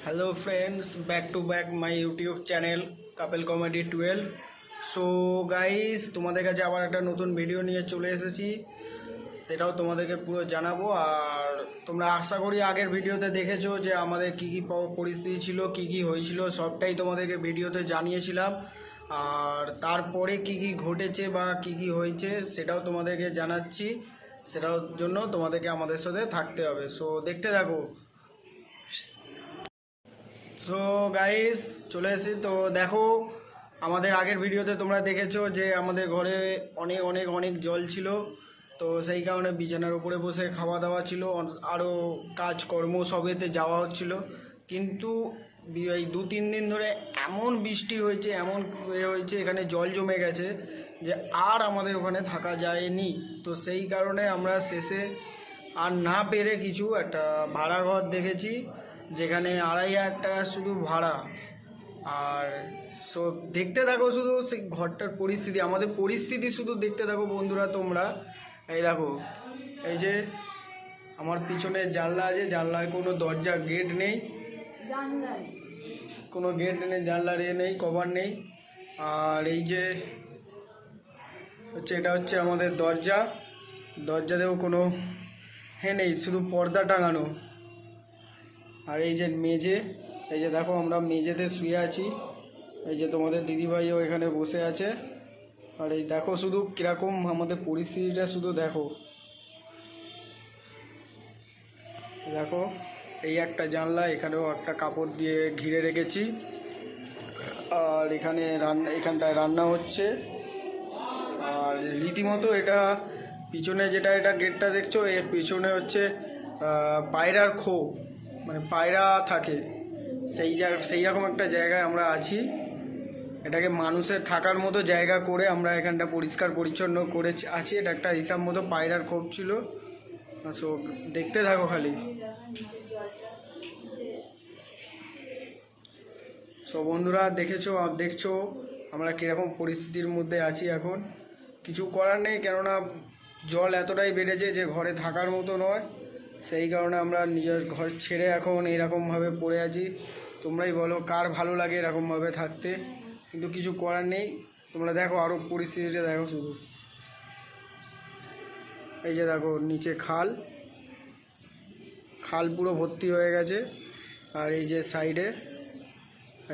Hello friends, back to back my YouTube channel couple comedy 12। So guys, তোমাদের কাছে আবার একটা নতুন ভিডিও নিয়ে চলে এসেছি, সেটাও তোমাদেরকে পুরো জানাবো। আর তোমরা আশা করি আগের ভিডিওতে দেখেছো যে আমাদের কী কী পরিস্থিতি ছিল, কী কী হয়েছিল, সবটাই তোমাদেরকে ভিডিওতে জানিয়েছিলাম। আর তারপরে কি কি ঘটেছে বা কি কি হয়েছে সেটাও তোমাদেরকে জানাচ্ছি, সেটার জন্য তোমাদেরকে আমাদের সাথে থাকতে হবে। সো দেখতে থাকো। সো গাইস, চলে এসেছি। তো দেখো, আমাদের আগের ভিডিওতে তোমরা দেখেছো যে আমাদের ঘরে অনেক অনেক অনেক জল ছিল। তো সেই কারণে বিছানার উপরে বসে খাওয়া দাওয়া ছিল, আরও কাজকর্ম সবেতে যাওয়া হচ্ছিল। কিন্তু এই 2-3 দিন ধরে এমন বৃষ্টি হয়েছে, এমন হয়েছে, এখানে জল জমে গেছে যে আর আমাদের ওখানে থাকা যায়নি। তো সেই কারণে আমরা শেষে আর না পেরে কিছু একটা ভাড়া ঘর দেখেছি, যেখানে 2,500 টাকা শুধু ভাড়া। আর সো দেখতে থাকো শুধু সেই ঘরটার পরিস্থিতি, আমাদের পরিস্থিতি শুধু দেখতে থাকো বন্ধুরা তোমরা। এই দেখো, এই যে আমার পিছনে জানলা আছে, জানলায় কোনো দরজা গেট নেই, কোনো গেট নেই, জানলার নেই, কভার নেই। আর এই যে হচ্ছে, এটা হচ্ছে আমাদের দরজা, দরজাতেও কোনো নেই, শুধু পর্দা টাঙানো। আর এই যে মেঝে, এই যে দেখো আমরা মেঝেতে শুয়ে আছি, এই যে তোমাদের দিদিভাইও এখানে বসে আছে। আর এই দেখো শুধু কীরকম আমাদের পরিস্থিতিটা, শুধু দেখো। দেখো, এই একটা জানলা, এখানেও একটা কাপড় দিয়ে ঘিরে রেখেছি। আর এখানে এখানটায় রান্না হচ্ছে। আর রীতিমতো এটা পিছনে যেটা এটা গেটটা দেখছো, এর পিছনে হচ্ছে পায়রার খোপ, মানে পায়রা থাকে, সেই রকম একটা জায়গায় আমরা আছি। এটাকে মানুষের থাকার মতো জায়গা করে আমরা এখানটা পরিষ্কার পরিচ্ছন্ন করে আছি। এটা একটা হিসাব মতো পায়রার খোপ ছিল। সো দেখতে থাকো খালি। সো বন্ধুরা, দেখছো আমরা কীরকম পরিস্থিতির মধ্যে আছি এখন। কিছু করার নেই, কেননা জল এতটাই বেড়েছে যে ঘরে থাকার মতো নয়। সেই কারণে আমরা নিজের ঘর ছেড়ে এখন এরকমভাবে পড়ে আছি। তোমরাই বলো কার ভালো লাগে এরকমভাবে থাকতে, কিন্তু কিছু করার নেই। তোমরা দেখো আরও পরিস্থিতিটা দেখো শুধু। এই যে দেখো নিচে খাল, খাল পুরো ভর্তি হয়ে গেছে। আর এই যে সাইডে,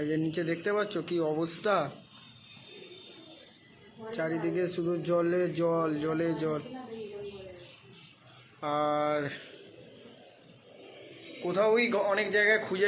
এই যে নিচে দেখতে পাচ্ছ কি অবস্থা, চারিদিকে শুধু জলে জল, জলে জল। আর কোথাওই অনেক জায়গায় খুঁজে